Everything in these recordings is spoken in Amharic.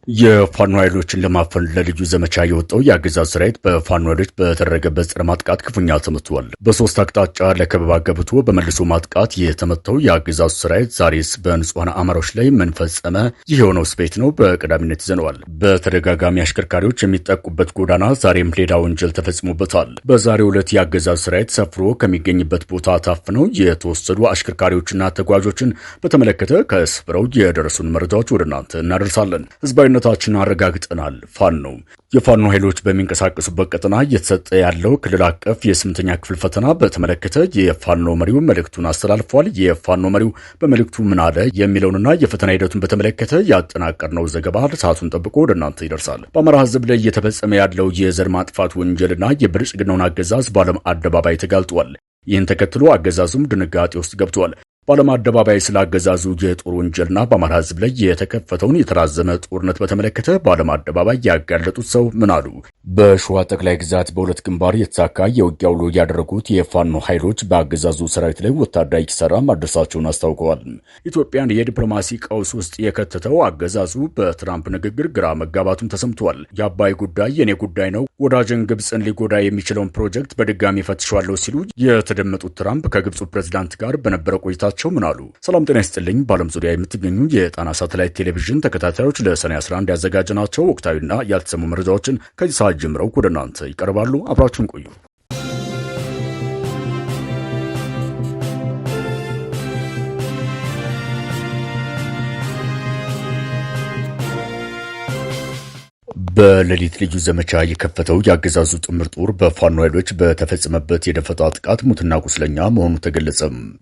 የፋኖ ኃይሎችን ለማፈን ለልዩ ዘመቻ የወጣው የአገዛዝ ሰራዊት በፋኖ ኃይሎች በተደረገበት ጸረ ማጥቃት ክፉኛ ተመቷል። በሶስት አቅጣጫ ለከበባ ገብቶ በመልሶ ማጥቃት የተመታው የአገዛዝ ሰራዊት ዛሬስ በንጹሐን አማራዎች ላይ ምን ፈጸመ? ይህ የሆነው ስፔት ነው። በቀዳሚነት ይዘነዋል። በተደጋጋሚ አሽከርካሪዎች የሚጠቁበት ጎዳና ዛሬም ሌላ ወንጀል ተፈጽሞበታል። በዛሬው ዕለት የአገዛዝ ሰራዊት ሰፍሮ ከሚገኝበት ቦታ ታፍነው የተወሰዱ አሽከርካሪዎችና ተጓዦችን በተመለከተ ከስፍራው የደረሱን መረጃዎች ወደ እናንተ እናደርሳለን። ነታችን አረጋግጠናል። ፋኖ የፋኖ ኃይሎች በሚንቀሳቀሱበት ቀጠና እየተሰጠ ያለው ክልል አቀፍ የስምንተኛ ክፍል ፈተና በተመለከተ የፋኖ መሪው መልእክቱን አስተላልፏል። የፋኖ መሪው በመልእክቱ ምን አለ የሚለውንና የፈተና ሂደቱን በተመለከተ ያጠናቀርነው ዘገባ ሰዓቱን ጠብቆ ወደ እናንተ ይደርሳል። በአማራ ሕዝብ ላይ እየተፈጸመ ያለው የዘር ማጥፋት ወንጀልና የብልጽግናውን አገዛዝ በዓለም አደባባይ ተጋልጧል። ይህን ተከትሎ አገዛዙም ድንጋጤ ውስጥ ገብቷል። በዓለም አደባባይ ስለ አገዛዙ የጦር ወንጀልና በአማራ ሕዝብ ላይ የተከፈተውን የተራዘመ ጦርነት በተመለከተ በዓለም አደባባይ ያጋለጡት ሰው ምን አሉ? በሸዋ ጠቅላይ ግዛት በሁለት ግንባር የተሳካ የውጊያ ውሎ ያደረጉት የፋኖ ኃይሎች በአገዛዙ ሰራዊት ላይ ወታደራዊ ኪሳራ ማድረሳቸውን አስታውቀዋል። ኢትዮጵያን የዲፕሎማሲ ቀውስ ውስጥ የከተተው አገዛዙ በትራምፕ ንግግር ግራ መጋባቱን ተሰምቷል። የአባይ ጉዳይ የኔ ጉዳይ ነው፣ ወዳጅን ግብፅን ሊጎዳ የሚችለውን ፕሮጀክት በድጋሚ ፈትሸዋለሁ ሲሉ የተደመጡት ትራምፕ ከግብፁ ፕሬዝዳንት ጋር በነበረ ቆይታ ምን አሉ? ሰላም ጤና ይስጥልኝ። በዓለም ዙሪያ የምትገኙ የጣና ሳተላይት ቴሌቪዥን ተከታታዮች ለሰኔ 11 ያዘጋጀናቸው ወቅታዊና ያልተሰሙ መረጃዎችን ከዚህ ሰዓት ጀምረው ወደ እናንተ ይቀርባሉ። አብራችሁን ቆዩ። በሌሊት ልዩ ዘመቻ የከፈተው የአገዛዙ ጥምር ጦር በፋኖ ኃይሎች በተፈጸመበት የደፈጣ ጥቃት ሙትና ቁስለኛ መሆኑ ተገለጸ።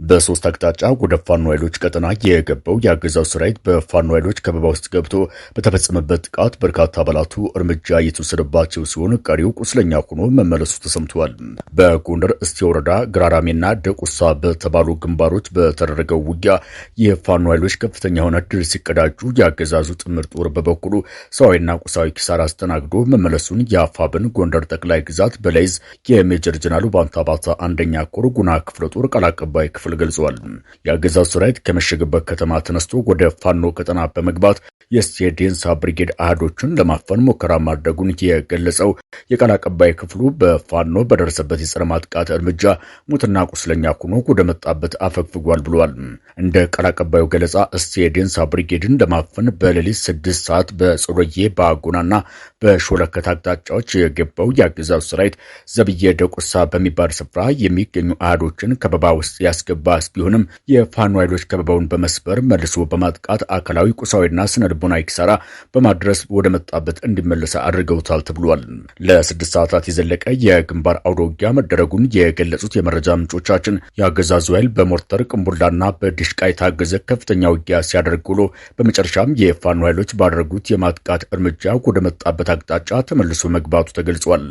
በሶስት አቅጣጫ ወደ ፋኖ ኃይሎች ቀጠና የገባው የአገዛዙ ሰራዊት በፋኖ ኃይሎች ከበባ ውስጥ ገብቶ በተፈጸመበት ጥቃት በርካታ አባላቱ እርምጃ የተወሰደባቸው ሲሆን ቀሪው ቁስለኛ ሆኖ መመለሱ ተሰምቷል። በጎንደር እስቴ ወረዳ ግራራሜና ደቁሳ በተባሉ ግንባሮች በተደረገው ውጊያ የፋኖ ኃይሎች ከፍተኛ የሆነ ድል ሲቀዳጁ፣ የአገዛዙ ጥምር ጦር በበኩሉ ሰዋዊና ቁሳዊ ኪሳራ አስተናግዶ መመለሱን የአፋብን ጎንደር ጠቅላይ ግዛት በላይዝ የሜጀር ጀነራል ባንታባታ አንደኛ ኮር ጉና ክፍለ ጦር ቃል አቀባይ ክፍል ገልጿል። የአገዛዙ ሰራዊት ከመሸገበት ከተማ ተነስቶ ወደ ፋኖ ቀጠና በመግባት የስቴዴንሳ ብሪጌድ አህዶችን ለማፈን ሙከራ ማድረጉን የገለጸው የቃል አቀባይ ክፍሉ በፋኖ በደረሰበት የጸረ ማጥቃት እርምጃ ሙትና ቁስለኛ ሆኖ ወደ መጣበት አፈግፍጓል ብሏል። እንደ ቃል አቀባዩ ገለጻ ስቴዴንሳ ብሪጌድን ለማፈን በሌሊት 6 ሰዓት በጽሮዬ በአጎናና በሾለከት አቅጣጫዎች የገባው የአገዛዙ ሰራዊት ዘብዬ ደቁሳ በሚባል ስፍራ የሚገኙ አህዶችን ከበባ ውስጥ ያስገባ ቢሆንም የፋኖ ኃይሎች ከበባውን በመስበር መልሶ በማጥቃት አካላዊ ቁሳዊና ስነልቦናዊ ኪሳራ በማድረስ ወደ መጣበት እንዲመለስ አድርገውታል ተብሏል። ለ6 ሰዓታት የዘለቀ የግንባር አውደ ውጊያ መደረጉን የገለጹት የመረጃ ምንጮቻችን የአገዛዙ ኃይል በሞርተር ቅንቡላና በዲሽቃ የታገዘ ከፍተኛ ውጊያ ሲያደርግ ውሎ በመጨረሻም የፋኖ ኃይሎች ባደረጉት የማጥቃት እርምጃ ወደ መጣበት አቅጣጫ ተመልሶ መግባቱ ተገልጿል።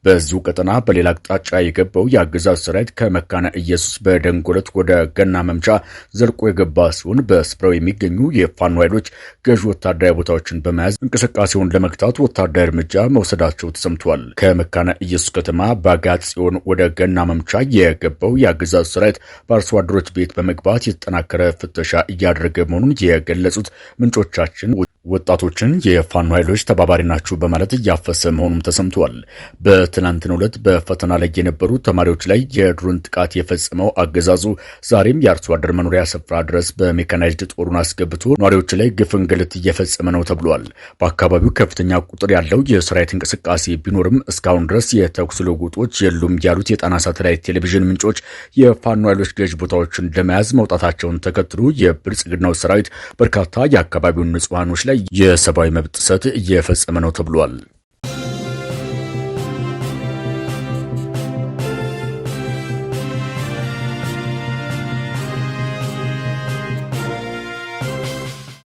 በዚሁ ቀጠና በሌላ አቅጣጫ የገባው የአገዛዝ ሰራዊት ከመካነ ኢየሱስ በደንጎለት ወደ ገና መምቻ ዘልቆ የገባ ሲሆን በስፍራው የሚገኙ የፋኖ ኃይሎች ገዥ ወታደራዊ ቦታዎችን በመያዝ እንቅስቃሴውን ለመግታት ወታደራዊ እርምጃ መውሰዳቸው ተሰምቷል። ከመካነ ኢየሱስ ከተማ ባጋት ጽዮን ወደ ገና መምቻ የገባው የአገዛዝ ሰራዊት በአርሶ አደሮች ቤት በመግባት የተጠናከረ ፍተሻ እያደረገ መሆኑን የገለጹት ምንጮቻችን ወጣቶችን የፋኖ ኃይሎች ተባባሪ ናችሁ በማለት እያፈሰ መሆኑም ተሰምቷል። በትናንትናው ዕለት በፈተና ላይ የነበሩ ተማሪዎች ላይ የድሮን ጥቃት የፈጸመው አገዛዙ ዛሬም የአርሶ አደር መኖሪያ ስፍራ ድረስ በሜካናይዝድ ጦሩን አስገብቶ ነዋሪዎች ላይ ግፍ እንግልት እየፈጸመ ነው ተብሏል። በአካባቢው ከፍተኛ ቁጥር ያለው የሰራዊት እንቅስቃሴ ቢኖርም እስካሁን ድረስ የተኩስ ልውውጦች የሉም ያሉት የጣና ሳተላይት ቴሌቪዥን ምንጮች የፋኖ ኃይሎች ገዥ ቦታዎችን ለመያዝ መውጣታቸውን ተከትሎ የብልጽግናው ሰራዊት በርካታ የአካባቢውን ንጹሃኖች ላይ የሰብአዊ መብት ጥሰት እየፈጸመ ነው ተብሏል።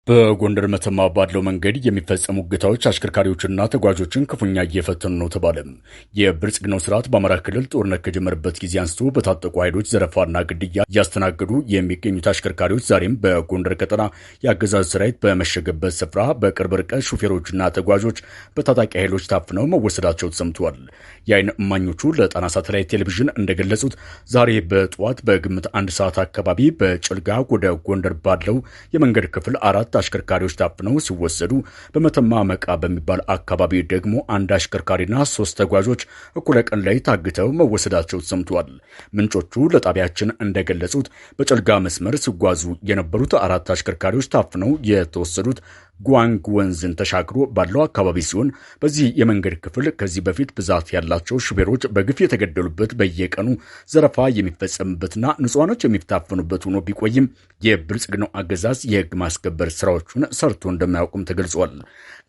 በጎንደር መተማ ባለው መንገድ የሚፈጸሙ እገታዎች አሽከርካሪዎችና ተጓዦችን ክፉኛ እየፈተኑ ነው ተባለ። የብልጽግናው ስርዓት በአማራ ክልል ጦርነት ከጀመረበት ጊዜ አንስቶ በታጠቁ ኃይሎች ዘረፋና ግድያ እያስተናገዱ የሚገኙት አሽከርካሪዎች ዛሬም በጎንደር ቀጠና የአገዛዝ ሰራዊት በመሸገበት ስፍራ በቅርብ ርቀት ሹፌሮችና ተጓዦች በታጣቂ ኃይሎች ታፍነው መወሰዳቸው ተሰምቷል። የዓይን እማኞቹ ለጣና ሳተላይት ቴሌቪዥን እንደገለጹት ዛሬ በጠዋት በግምት 1 ሰዓት አካባቢ በጭልጋ ወደ ጎንደር ባለው የመንገድ ክፍል 4 አሽከርካሪዎች ታፍነው ሲወሰዱ በመተማ መቃ በሚባል አካባቢ ደግሞ አንድ አሽከርካሪና 3 ተጓዦች እኩለ ቀን ላይ ታግተው መወሰዳቸው ተሰምቷል። ምንጮቹ ለጣቢያችን እንደገለጹት በጨልጋ መስመር ሲጓዙ የነበሩት 4 አሽከርካሪዎች ታፍነው የተወሰዱት ጓንግ ወንዝን ተሻግሮ ባለው አካባቢ ሲሆን በዚህ የመንገድ ክፍል ከዚህ በፊት ብዛት ያላቸው ሹፌሮች በግፍ የተገደሉበት በየቀኑ ዘረፋ የሚፈጸምበትና ንጹሃኖች የሚታፈኑበት ሆኖ ቢቆይም የብልጽግናው አገዛዝ የህግ ማስከበር ስራዎቹን ሰርቶ እንደማያውቁም ተገልጿል።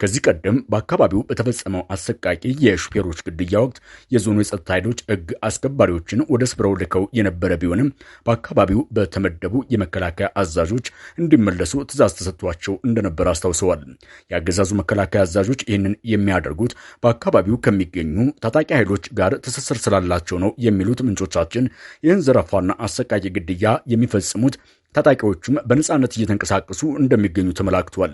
ከዚህ ቀደም በአካባቢው በተፈጸመው አሰቃቂ የሹፌሮች ግድያ ወቅት የዞኑ የጸጥታ ኃይሎች ህግ አስከባሪዎችን ወደ ስፍራው ልከው የነበረ ቢሆንም በአካባቢው በተመደቡ የመከላከያ አዛዦች እንዲመለሱ ትዕዛዝ ተሰጥቷቸው እንደነበር አስታውሰዋል። የአገዛዙ መከላከያ አዛዦች ይህንን የሚያደርጉት በአካባቢው ከሚገኙ ታጣቂ ኃይሎች ጋር ትስስር ስላላቸው ነው የሚሉት ምንጮቻችን ይህን ዘረፋና አሰቃቂ ግድያ የሚፈጽሙት ታጣቂዎቹም በነጻነት እየተንቀሳቀሱ እንደሚገኙ ተመላክቷል።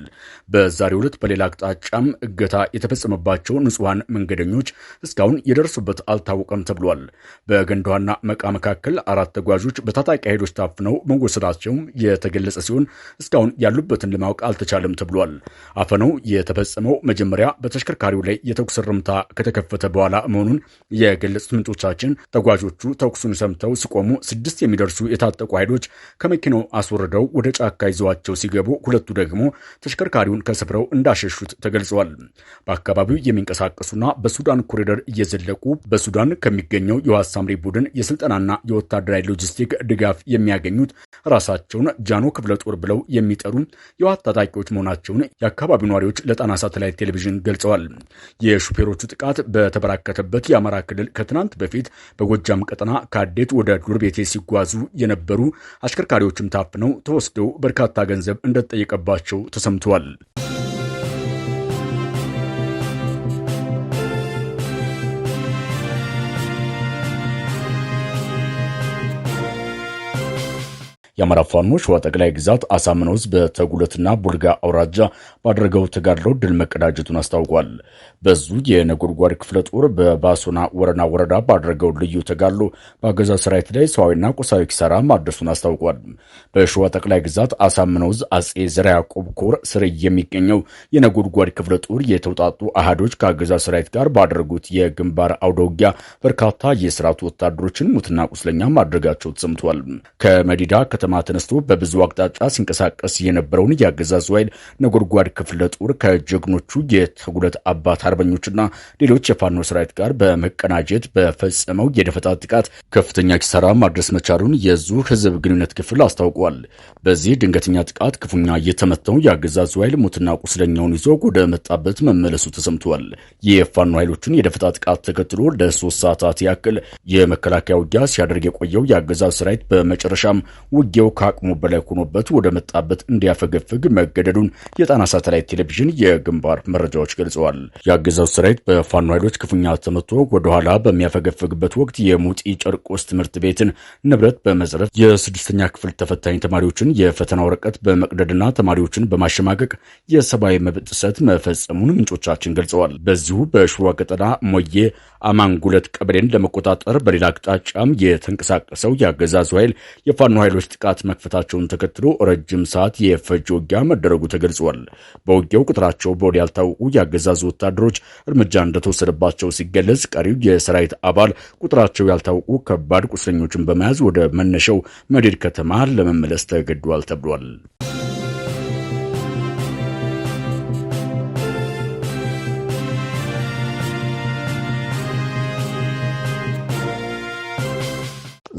በዛሬው ዕለት በሌላ አቅጣጫም እገታ የተፈጸመባቸው ንጹሃን መንገደኞች እስካሁን የደረሱበት አልታወቀም ተብሏል። በገንዳዋና መቃ መካከል 4 ተጓዦች በታጣቂ ኃይሎች ታፍነው መወሰዳቸውም የተገለጸ ሲሆን እስካሁን ያሉበትን ለማወቅ አልተቻለም ተብሏል። አፈናው የተፈጸመው መጀመሪያ በተሽከርካሪው ላይ የተኩስ እርምታ ከተከፈተ በኋላ መሆኑን የገለጹት ምንጮቻችን ተጓዦቹ ተኩሱን ሰምተው ሲቆሙ 6 የሚደርሱ የታጠቁ ኃይሎች ከመኪናው አስወርደው ወደ ጫካ ይዘዋቸው ሲገቡ 2ቱ ደግሞ ተሽከርካሪውን ከስፍራው እንዳሸሹት ተገልጿል። በአካባቢው የሚንቀሳቀሱና በሱዳን ኮሪደር እየዘለቁ በሱዳን ከሚገኘው የዋስ ሳምሪ ቡድን የስልጠናና የወታደራዊ ሎጂስቲክ ድጋፍ የሚያገኙት ራሳቸውን ጃኖ ክፍለ ጦር ብለው የሚጠሩ የዋት ታጣቂዎች መሆናቸውን የአካባቢው ነዋሪዎች ለጣና ሳተላይት ቴሌቪዥን ገልጸዋል። የሹፌሮቹ ጥቃት በተበራከተበት የአማራ ክልል ከትናንት በፊት በጎጃም ቀጠና ከአዴት ወደ ዱር ቤቴ ሲጓዙ የነበሩ አሽከርካሪዎችም ታፍነው ተወስደው በርካታ ገንዘብ እንደተጠየቀባቸው ተሰምቷል። የአማራ ፋኖ ሸዋ ጠቅላይ ግዛት አሳምነው ዕዝ በተጉለትና ቡልጋ አውራጃ ባደረገው ተጋድሎ ድል መቀዳጀቱን አስታውቋል። በዙ የነጎድጓድ ክፍለ ጦር በባሶና ወረዳ ባደረገው ልዩ ተጋድሎ በአገዛዙ ሰራዊት ላይ ሰዋዊና ቁሳዊ ኪሳራ ማድረሱን አስታውቋል። በሸዋ ጠቅላይ ግዛት አሳምነው ዕዝ አጼ ዘርዓ ያዕቆብ ኮር ስር የሚገኘው የነጎድጓድ ክፍለ ጦር የተውጣጡ አሃዶች ከአገዛዙ ሰራዊት ጋር ባደረጉት የግንባር አውደ ውጊያ በርካታ የስርዓቱ ወታደሮችን ሙትና ቁስለኛ ማድረጋቸው ተሰምቷል። ከመዲዳ ከተማ ተነስቶ በብዙ አቅጣጫ ሲንቀሳቀስ የነበረውን የአገዛዙ ኃይል ነጎድጓድ ክፍለ ጦር ከጀግኖቹ የተጉለት አባት አርበኞችና ሌሎች የፋኖ ሰራዊት ጋር በመቀናጀት በፈጸመው የደፈጣ ጥቃት ከፍተኛ ኪሳራ ማድረስ መቻሉን የዙ ህዝብ ግንኙነት ክፍል አስታውቋል። በዚህ ድንገተኛ ጥቃት ክፉኛ የተመታው የአገዛዙ ኃይል ሙትና ቁስለኛውን ይዞ ወደ መጣበት መመለሱ ተሰምቷል። የፋኖ ኃይሎችን የደፈጣ ጥቃት ተከትሎ ለ3 ሰዓታት ያክል የመከላከያ ውጊያ ሲያደርግ የቆየው የአገዛዙ ሰራዊት በመጨረሻም ውጊያው ከአቅሙ በላይ ሆኖበት ወደ መጣበት እንዲያፈገፍግ መገደዱን የጣና ሳተላይት ቴሌቪዥን የግንባር መረጃዎች ገልጸዋል። የአገዛዙ ሰራዊት በፋኖ ኃይሎች ክፉኛ ተመቶ ወደኋላ በሚያፈገፍግበት ወቅት የሙጢ ጨርቆስ ትምህርት ቤትን ንብረት በመዝረፍ የ6ኛ ክፍል ተፈታኝ ተማሪዎችን የፈተና ወረቀት በመቅደድና ተማሪዎችን በማሸማቀቅ የሰብአዊ መብት ጥሰት መፈጸሙን ምንጮቻችን ገልጸዋል። በዚሁ በሸዋ ቀጠና ሞዬ አማንጉለት ቀበሌን ለመቆጣጠር በሌላ አቅጣጫም የተንቀሳቀሰው የአገዛዙ ኃይል የፋኖ ኃይሎች ጥቃት መክፈታቸውን ተከትሎ ረጅም ሰዓት የፈጀ ውጊያ መደረጉ ተገልጿል። በውጊያው ቁጥራቸው በውል ያልታወቁ የአገዛዙ ወታደሮች እርምጃ እንደተወሰደባቸው ሲገለጽ፣ ቀሪው የሰራዊት አባል ቁጥራቸው ያልታወቁ ከባድ ቁስለኞችን በመያዝ ወደ መነሻው መዲድ ከተማ ለመመለስ ተገዷል ተብሏል።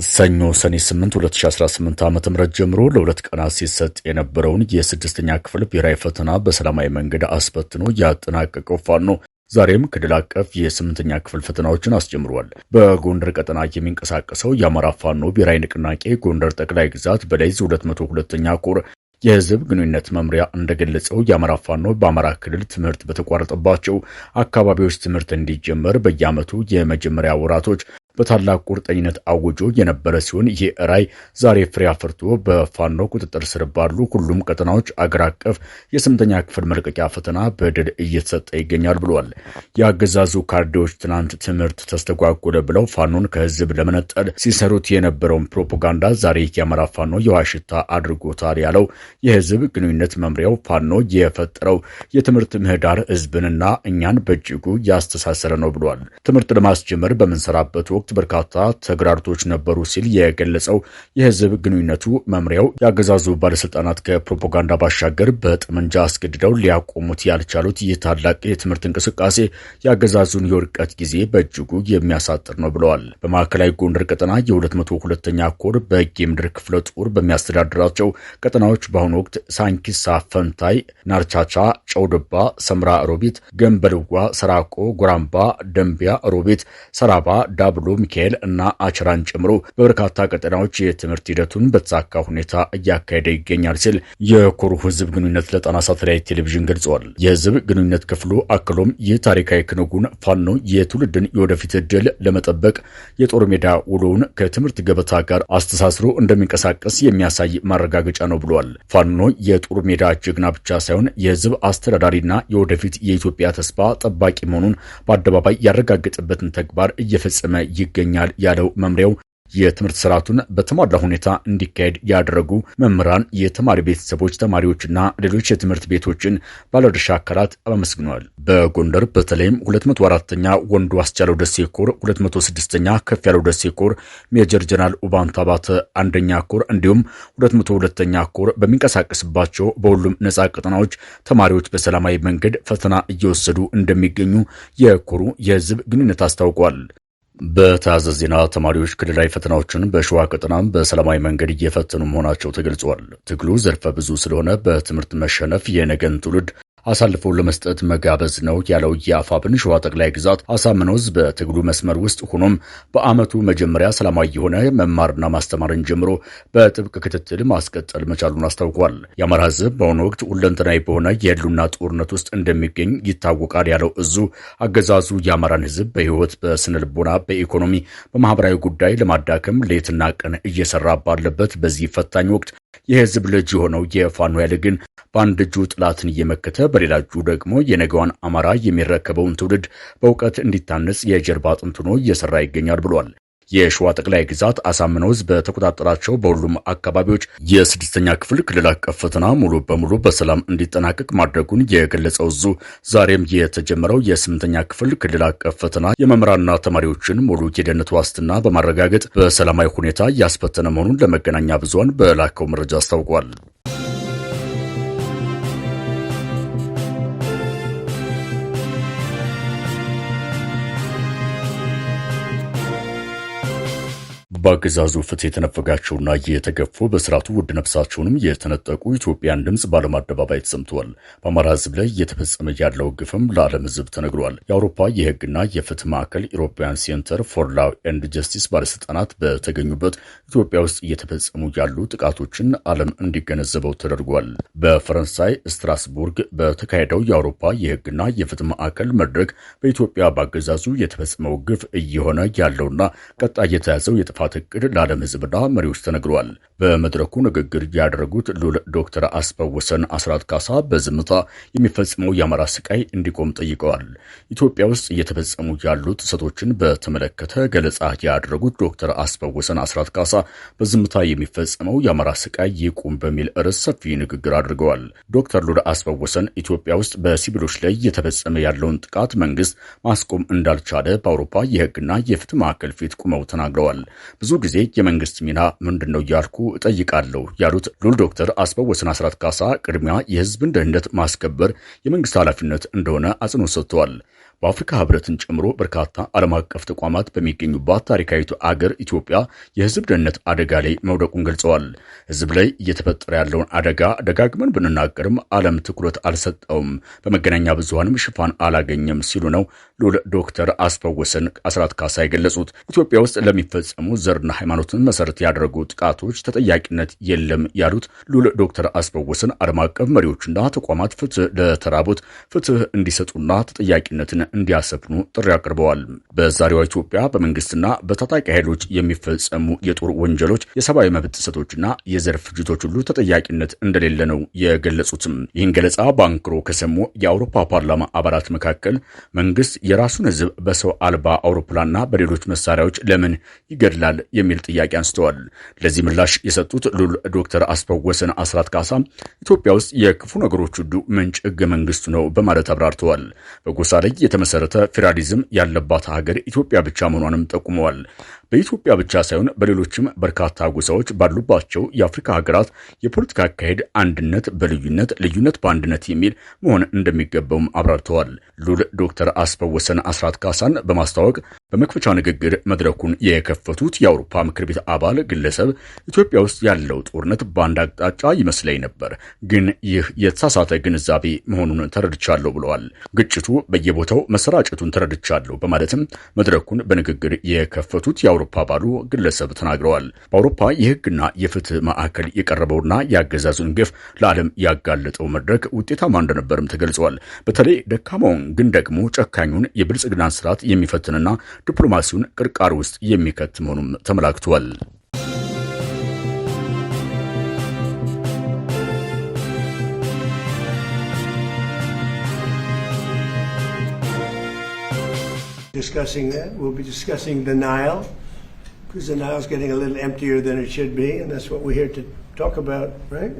ሰኞ ሰኔ 8 2018 ዓ.ም ጀምሮ ለ2 ቀናት ሲሰጥ የነበረውን የ6ኛ ክፍል ብሔራዊ ፈተና በሰላማዊ መንገድ አስፈትኖ ያጠናቀቀው ፋኖ ዛሬም ክልል አቀፍ የ8ኛ ክፍል ፈተናዎችን አስጀምሯል። በጎንደር ቀጠና የሚንቀሳቀሰው የአማራ ፋኖ ብሔራዊ ንቅናቄ ጎንደር ጠቅላይ ግዛት በላይዝ 202ኛ ኮር የህዝብ ግንኙነት መምሪያ እንደገለጸው የአማራ ፋኖ በአማራ ክልል ትምህርት በተቋረጠባቸው አካባቢዎች ትምህርት እንዲጀመር በየዓመቱ የመጀመሪያ ወራቶች በታላቅ ቁርጠኝነት አውጆ የነበረ ሲሆን ይህ ራዕይ ዛሬ ፍሬ አፍርቶ በፋኖ ቁጥጥር ስር ባሉ ሁሉም ቀጠናዎች አገር አቀፍ የ8ኛ ክፍል መልቀቂያ ፈተና በድል እየተሰጠ ይገኛል ብሏል። የአገዛዙ ካድሬዎች ትናንት ትምህርት ተስተጓጎለ ብለው ፋኖን ከህዝብ ለመነጠል ሲሰሩት የነበረውን ፕሮፓጋንዳ ዛሬ የአማራ ፋኖ የውሃ ሽታ አድርጎታል ያለው የህዝብ ግንኙነት መምሪያው ፋኖ የፈጠረው የትምህርት ምህዳር ህዝብንና እኛን በእጅጉ ያስተሳሰረ ነው ብሏል። ትምህርት ለማስጀመር በምንሰራበት ወቅት በርካታ ተግዳሮቶች ነበሩ ሲል የገለጸው የህዝብ ግንኙነቱ መምሪያው የአገዛዙ ባለስልጣናት ከፕሮፓጋንዳ ባሻገር በጠመንጃ አስገድደው ሊያቆሙት ያልቻሉት ይህ ታላቅ የትምህርት እንቅስቃሴ የአገዛዙን የውድቀት ጊዜ በእጅጉ የሚያሳጥር ነው ብለዋል። በማዕከላዊ ጎንደር ቀጠና የ202ኛ ኮር በጌምድር ክፍለ ጦር በሚያስተዳድራቸው ቀጠናዎች በአሁኑ ወቅት ሳንኪሳ፣ ፈንታይ፣ ናርቻቻ፣ ጨውድባ፣ ሰምራ ሮቢት፣ ገንበልዋ፣ ሰራቆ፣ ጎራምባ፣ ደንቢያ ሮቢት፣ ሰራባ፣ ዳብሎ ሚካኤል እና አችራን ጨምሮ በበርካታ ቀጠናዎች የትምህርት ሂደቱን በተሳካ ሁኔታ እያካሄደ ይገኛል ሲል የኮሩ ህዝብ ግንኙነት ለጣና ሳተላይት ቴሌቪዥን ገልጿል። የህዝብ ግንኙነት ክፍሉ አክሎም ይህ ታሪካዊ ክንውን ፋኖ የትውልድን የወደፊት ዕድል ለመጠበቅ የጦር ሜዳ ውሎውን ከትምህርት ገበታ ጋር አስተሳስሮ እንደሚንቀሳቀስ የሚያሳይ ማረጋገጫ ነው ብሏል። ፋኖ የጦር ሜዳ ጀግና ብቻ ሳይሆን የህዝብ አስተዳዳሪና የወደፊት የኢትዮጵያ ተስፋ ጠባቂ መሆኑን በአደባባይ ያረጋገጠበትን ተግባር እየፈጸመ ይገኛል ያለው መምሪያው የትምህርት ስርዓቱን በተሟላ ሁኔታ እንዲካሄድ ያደረጉ መምህራን፣ የተማሪ ቤተሰቦች፣ ተማሪዎችና ሌሎች የትምህርት ቤቶችን ባለድርሻ አካላት አመስግኗል። በጎንደር በተለይም 204ኛ ወንዱ አስቻለው ደሴ ኮር፣ 206ኛ ከፍ ያለው ደሴ ኮር፣ ሜጀር ጀነራል ኡባንታ ባተ አንደኛ ኮር እንዲሁም 202ኛ ኮር በሚንቀሳቀስባቸው በሁሉም ነጻ ቀጠናዎች ተማሪዎች በሰላማዊ መንገድ ፈተና እየወሰዱ እንደሚገኙ የኮሩ የህዝብ ግንኙነት አስታውቋል። በተያያዘ ዜና ተማሪዎች ክልላዊ ፈተናዎችን በሸዋ ቀጠናም በሰላማዊ መንገድ እየፈተኑ መሆናቸው ተገልጿል። ትግሉ ዘርፈ ብዙ ስለሆነ በትምህርት መሸነፍ የነገን ትውልድ አሳልፈው ለመስጠት መጋበዝ ነው ያለው የአፋብን ሸዋ ጠቅላይ ግዛት አሳምነው ህዝብ በትግሉ መስመር ውስጥ ሆኖም በአመቱ መጀመሪያ ሰላማዊ የሆነ መማርና ማስተማርን ጀምሮ በጥብቅ ክትትል ማስቀጠል መቻሉን አስታውቋል። የአማራ ህዝብ በአሁኑ ወቅት ሁለንተናዊ በሆነ የህልውና ጦርነት ውስጥ እንደሚገኝ ይታወቃል ያለው እዙ አገዛዙ የአማራን ህዝብ በህይወት፣ በስነ ልቦና፣ በኢኮኖሚ፣ በማህበራዊ ጉዳይ ለማዳከም ሌትና ቀን እየሰራ ባለበት በዚህ ፈታኝ ወቅት የህዝብ ልጅ የሆነው የፋኖ ኃይል ግን በአንድ እጁ ጥላትን እየመከተ በሌላ እጁ ደግሞ የነገዋን አማራ የሚረከበውን ትውልድ በእውቀት እንዲታነጽ የጀርባ አጥንት ሆኖ እየሰራ ይገኛል ብሏል። የሸዋ ጠቅላይ ግዛት አሳምነው ህዝብ በተቆጣጠራቸው በሁሉም አካባቢዎች የ6ኛ ክፍል ክልል አቀፍ ፈተና ሙሉ በሙሉ በሰላም እንዲጠናቀቅ ማድረጉን የገለጸው እዙ ዛሬም የተጀመረው የ8ኛ ክፍል ክልል አቀፍ ፈተና የመምህራንና ተማሪዎችን ሙሉ የደህንነት ዋስትና በማረጋገጥ በሰላማዊ ሁኔታ እያስፈተነ መሆኑን ለመገናኛ ብዙሃን በላከው መረጃ አስታውቋል። በአገዛዙ ፍትህ የተነፈጋቸውና የተገፉ በስርዓቱ ውድ ነፍሳቸውንም የተነጠቁ ኢትዮጵያን ድምፅ በዓለም አደባባይ ተሰምተዋል። በአማራ ህዝብ ላይ እየተፈጸመ ያለው ግፍም ለዓለም ህዝብ ተነግሯል። የአውሮፓ የህግና የፍትህ ማዕከል ኢሮፒያን ሴንተር ፎር ላው ኤንድ ጀስቲስ ባለስልጣናት በተገኙበት ኢትዮጵያ ውስጥ እየተፈጸሙ ያሉ ጥቃቶችን ዓለም እንዲገነዘበው ተደርጓል። በፈረንሳይ ስትራስቡርግ በተካሄደው የአውሮፓ የህግና የፍትህ ማዕከል መድረክ በኢትዮጵያ በአገዛዙ የተፈጸመው ግፍ እየሆነ ያለውና ቀጣይ የተያዘው የጥፋት እቅድ ለዓለም ህዝብና መሪዎች ተነግሯል። በመድረኩ ንግግር ያደረጉት ሉል ዶክተር አስፋወሰን አስራት ካሳ በዝምታ የሚፈጸመው የአማራ ስቃይ እንዲቆም ጠይቀዋል። ኢትዮጵያ ውስጥ እየተፈጸሙ ያሉ ጥሰቶችን በተመለከተ ገለጻ ያደረጉት ዶክተር አስፋወሰን አስራት ካሳ በዝምታ የሚፈጸመው የአማራ ስቃይ ይቁም በሚል ርዕስ ሰፊ ንግግር አድርገዋል። ዶክተር ሉል አስፋወሰን ኢትዮጵያ ውስጥ በሲቪሎች ላይ እየተፈጸመ ያለውን ጥቃት መንግስት ማስቆም እንዳልቻለ በአውሮፓ የህግና የፍትህ ማዕከል ፊት ቁመው ተናግረዋል። ብዙ ጊዜ የመንግስት ሚና ምንድነው ያልኩ እጠይቃለሁ ያሉት ሉል ዶክተር አስፋወሰን አስራት ካሳ ቅድሚያ የህዝብን ደህንነት ማስከበር የመንግስት ኃላፊነት እንደሆነ አጽንኦት ሰጥተዋል። በአፍሪካ ህብረትን ጨምሮ በርካታ ዓለም አቀፍ ተቋማት በሚገኙባት ታሪካዊቱ አገር ኢትዮጵያ የህዝብ ደህንነት አደጋ ላይ መውደቁን ገልጸዋል። ህዝብ ላይ እየተፈጠረ ያለውን አደጋ ደጋግመን ብንናገርም ዓለም ትኩረት አልሰጠውም፣ በመገናኛ ብዙሃንም ሽፋን አላገኘም ሲሉ ነው ሉል ዶክተር አስፋወሰን አስራት ካሳ የገለጹት። ኢትዮጵያ ውስጥ ለሚፈጸሙ ዘርና ሃይማኖትን መሰረት ያደረጉ ጥቃቶች ተጠያቂነት የለም ያሉት ሉል ዶክተር አስፋወሰን ዓለም አቀፍ መሪዎችና ተቋማት ፍትህ ለተራቡት ፍትህ እንዲሰጡና ተጠያቂነትን እንዲያሰፍኑ ጥሪ አቅርበዋል። በዛሬዋ ኢትዮጵያ በመንግስትና በታጣቂ ኃይሎች የሚፈጸሙ የጦር ወንጀሎች፣ የሰብአዊ መብት ጥሰቶችና የዘር ፍጅቶች ሁሉ ተጠያቂነት እንደሌለ ነው የገለጹትም። ይህን ገለጻ በአንክሮ ከሰሙ የአውሮፓ ፓርላማ አባላት መካከል መንግስት የራሱን ህዝብ በሰው አልባ አውሮፕላንና በሌሎች መሳሪያዎች ለምን ይገድላል የሚል ጥያቄ አንስተዋል። ለዚህ ምላሽ የሰጡት ሉል ዶክተር አስፋወሰን አስራት ካሳ ኢትዮጵያ ውስጥ የክፉ ነገሮች ሁሉ ምንጭ ህገ መንግስቱ ነው በማለት አብራርተዋል። በጎሳ ላይ የተመሰረተ ፌዴራሊዝም ያለባት ሀገር ኢትዮጵያ ብቻ መሆኗንም ጠቁመዋል። በኢትዮጵያ ብቻ ሳይሆን በሌሎችም በርካታ ጎሳዎች ባሉባቸው የአፍሪካ ሀገራት የፖለቲካ አካሄድ አንድነት በልዩነት ልዩነት በአንድነት የሚል መሆን እንደሚገባውም አብራርተዋል። ሉል ዶክተር አስፋወሰን አስራት ካሳን በማስተዋወቅ በመክፈቻ ንግግር መድረኩን የከፈቱት የአውሮፓ ምክር ቤት አባል ግለሰብ ኢትዮጵያ ውስጥ ያለው ጦርነት በአንድ አቅጣጫ ይመስለኝ ነበር፣ ግን ይህ የተሳሳተ ግንዛቤ መሆኑን ተረድቻለሁ ብለዋል። ግጭቱ በየቦታው መሰራጨቱን ተረድቻለሁ በማለትም መድረኩን በንግግር የከፈቱት የአውሮፓ አባሉ ግለሰብ ተናግረዋል። በአውሮፓ የህግና የፍትህ ማዕከል የቀረበውና የአገዛዙን ግፍ ለዓለም ያጋለጠው መድረክ ውጤታማ እንደነበርም ተገልጿል። በተለይ ደካማውን ግን ደግሞ ጨካኙን የብልጽግናን ስርዓት የሚፈትንና ዲፕሎማሲውን ቅርቃር ውስጥ የሚከት መሆኑም ተመላክቷል። Discussing that. We'll be discussing the Nile, because the Nile is getting a little emptier than it should be, and that's what we're here to talk about, right?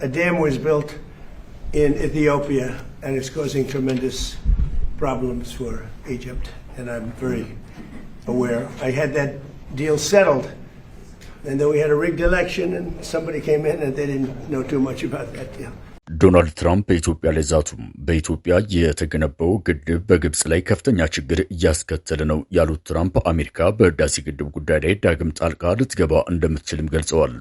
A dam was built in Ethiopia, and it's causing tremendous problems for Egypt, and I'm very aware. I had that deal settled, and then we had a rigged election, and somebody came in, and they didn't know too much about that deal. ዶናልድ ትራምፕ በኢትዮጵያ ላይ ዛቱ። በኢትዮጵያ የተገነባው ግድብ በግብጽ ላይ ከፍተኛ ችግር እያስከተለ ነው ያሉት ትራምፕ አሜሪካ በህዳሴ ግድብ ጉዳይ ላይ ዳግም ጣልቃ ልትገባ እንደምትችልም ገልጸዋል።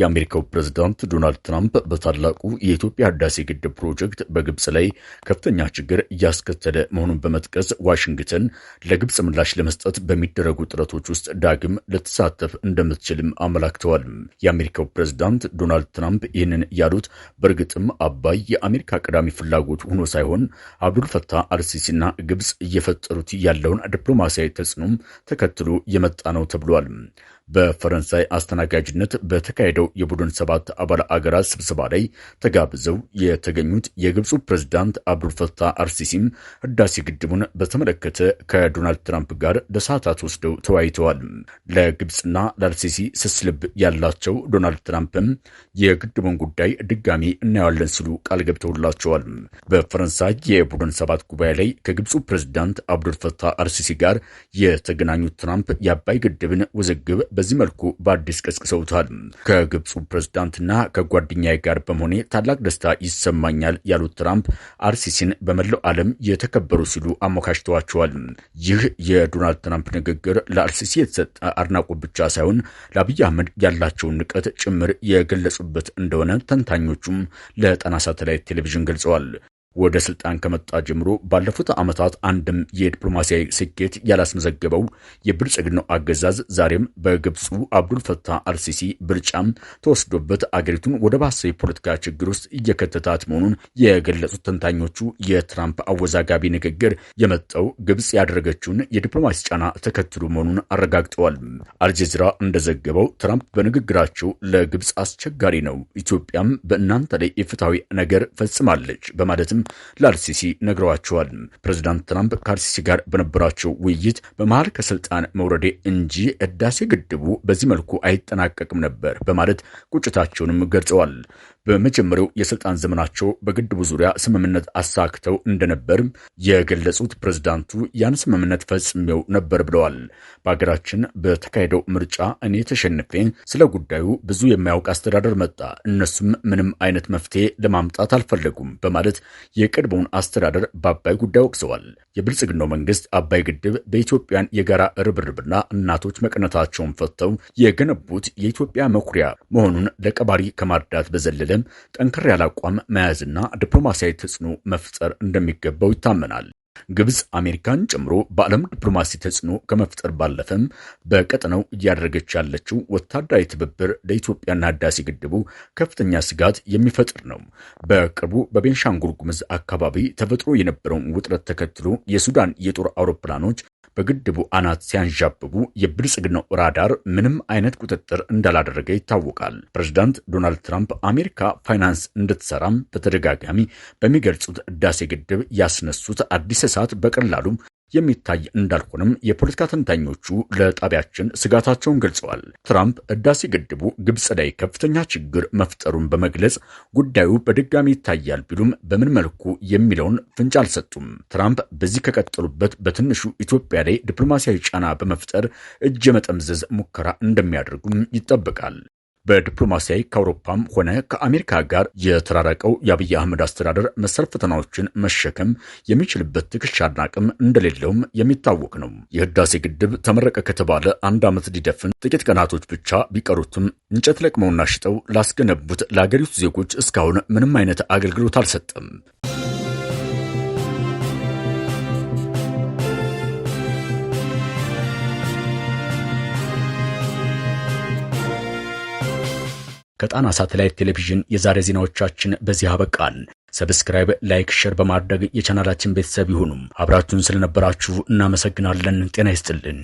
የአሜሪካው ፕሬዝዳንት ዶናልድ ትራምፕ በታላቁ የኢትዮጵያ ህዳሴ ግድብ ፕሮጀክት በግብጽ ላይ ከፍተኛ ችግር እያስከተለ መሆኑን በመጥቀስ ዋሽንግተን ለግብጽ ምላሽ ለመስጠት በሚደረጉ ጥረቶች ውስጥ ዳግም ልትሳተፍ እንደምትችልም አመላክተዋል። የአሜሪካው ፕሬዝዳንት ዶናልድ ትራምፕ ይህንን ያሉት በእርግጥም አባይ የአሜሪካ ቀዳሚ ፍላጎት ሆኖ ሳይሆን አብዱልፈታህ አልሲሲና ግብጽ እየፈጠሩት ያለውን ዲፕሎማሲያዊ ተጽዕኖም ተከትሎ የመጣ ነው ተብሏል። በፈረንሳይ አስተናጋጅነት በተካሄደው የቡድን 7 አባል አገራት ስብሰባ ላይ ተጋብዘው የተገኙት የግብፁ ፕሬዝዳንት አብዱልፈታህ አልሲሲም ህዳሴ ግድቡን በተመለከተ ከዶናልድ ትራምፕ ጋር ለሰዓታት ወስደው ተወያይተዋል። ለግብፅና ለአልሲሲ ስስ ልብ ያላቸው ዶናልድ ትራምፕም የግድቡን ጉዳይ ድጋሚ እናየዋለን ሲሉ ቃል ገብተውላቸዋል። በፈረንሳይ የቡድን 7 ጉባኤ ላይ ከግብፁ ፕሬዝዳንት አብዱልፈታህ አልሲሲ ጋር የተገናኙት ትራምፕ የአባይ ግድብን ውዝግብ በዚህ መልኩ በአዲስ ቀስቅሰውታል። ከግብፁ ፕሬዝዳንትና ከጓደኛዬ ጋር በመሆኔ ታላቅ ደስታ ይሰማኛል ያሉት ትራምፕ አልሲሲን በመላው ዓለም የተከበሩ ሲሉ አሞካሽተዋቸዋል። ይህ የዶናልድ ትራምፕ ንግግር ለአልሲሲ የተሰጠ አድናቆት ብቻ ሳይሆን ለአብይ አህመድ ያላቸውን ንቀት ጭምር የገለጹበት እንደሆነ ተንታኞቹም ለጣና ሳተላይት ቴሌቪዥን ገልጸዋል። ወደ ስልጣን ከመጣ ጀምሮ ባለፉት ዓመታት አንድም የዲፕሎማሲያዊ ስኬት ያላስመዘገበው የብልጽግናው አገዛዝ ዛሬም በግብፁ አብዱልፈታህ አልሲሲ ብልጫም ተወስዶበት አገሪቱን ወደ ባሰ የፖለቲካ ችግር ውስጥ እየከተታት መሆኑን የገለጹት ተንታኞቹ የትራምፕ አወዛጋቢ ንግግር የመጣው ግብፅ ያደረገችውን የዲፕሎማሲ ጫና ተከትሎ መሆኑን አረጋግጠዋል። አልጀዚራ እንደዘገበው ትራምፕ በንግግራቸው ለግብፅ አስቸጋሪ ነው፣ ኢትዮጵያም በእናንተ ላይ የፍትሐዊ ነገር ፈጽማለች በማለትም ለአልሲሲ ነግረዋቸዋል። ፕሬዝዳንት ትራምፕ ከአልሲሲ ጋር በነበራቸው ውይይት በመሃል ከስልጣን መውረዴ እንጂ ህዳሴ ግድቡ በዚህ መልኩ አይጠናቀቅም ነበር በማለት ቁጭታቸውንም ገልጸዋል። በመጀመሪያው የስልጣን ዘመናቸው በግድቡ ዙሪያ ስምምነት አሳክተው እንደነበር የገለጹት ፕሬዝዳንቱ ያን ስምምነት ፈጽሜው ነበር ብለዋል። በሀገራችን በተካሄደው ምርጫ እኔ ተሸንፌ ስለ ጉዳዩ ብዙ የማያውቅ አስተዳደር መጣ፣ እነሱም ምንም አይነት መፍትሄ ለማምጣት አልፈለጉም በማለት የቀድሞውን አስተዳደር በአባይ ጉዳይ ወቅሰዋል። የብልጽግናው መንግስት አባይ ግድብ በኢትዮጵያን የጋራ ርብርብና እናቶች መቀነታቸውን ፈተው የገነቡት የኢትዮጵያ መኩሪያ መሆኑን ለቀባሪ ከማርዳት በዘለለ ጠንከር ያለ አቋም መያዝና ዲፕሎማሲያዊ ተጽዕኖ መፍጠር እንደሚገባው ይታመናል። ግብጽ አሜሪካን ጨምሮ በዓለም ዲፕሎማሲ ተጽዕኖ ከመፍጠር ባለፈም በቀጠናው እያደረገች ያለችው ወታደራዊ ትብብር ለኢትዮጵያና ህዳሴ ግድቡ ከፍተኛ ስጋት የሚፈጥር ነው። በቅርቡ በቤንሻንጉል ጉሙዝ አካባቢ ተፈጥሮ የነበረውን ውጥረት ተከትሎ የሱዳን የጦር አውሮፕላኖች በግድቡ አናት ሲያንዣብቡ የብልጽግናው ራዳር ምንም አይነት ቁጥጥር እንዳላደረገ ይታወቃል። ፕሬዝዳንት ዶናልድ ትራምፕ አሜሪካ ፋይናንስ እንድትሰራም በተደጋጋሚ በሚገልጹት ህዳሴ ግድብ ያስነሱት አዲስ እሳት በቀላሉ የሚታይ እንዳልሆነም የፖለቲካ ተንታኞቹ ለጣቢያችን ስጋታቸውን ገልጸዋል። ትራምፕ ህዳሴ ግድቡ ግብጽ ላይ ከፍተኛ ችግር መፍጠሩን በመግለጽ ጉዳዩ በድጋሚ ይታያል ቢሉም በምን መልኩ የሚለውን ፍንጭ አልሰጡም። ትራምፕ በዚህ ከቀጠሉበት በትንሹ ኢትዮጵያ ላይ ዲፕሎማሲያዊ ጫና በመፍጠር እጅ የመጠምዘዝ ሙከራ እንደሚያደርጉም ይጠበቃል። በዲፕሎማሲያዊ ከአውሮፓም ሆነ ከአሜሪካ ጋር የተራራቀው የአብይ አህመድ አስተዳደር መሰል ፈተናዎችን መሸከም የሚችልበት ትከሻና አቅም እንደሌለውም የሚታወቅ ነው። የህዳሴ ግድብ ተመረቀ ከተባለ 1 ዓመት ሊደፍን ጥቂት ቀናቶች ብቻ ቢቀሩትም እንጨት ለቅመውና ሽጠው ላስገነቡት ለአገሪቱ ዜጎች እስካሁን ምንም አይነት አገልግሎት አልሰጠም። ከጣና ሳተላይት ቴሌቪዥን የዛሬ ዜናዎቻችን በዚህ አበቃል። ሰብስክራይብ፣ ላይክ፣ ሼር በማድረግ የቻናላችን ቤተሰብ ይሁኑ። አብራችሁን ስለነበራችሁ እናመሰግናለን። ጤና ይስጥልን።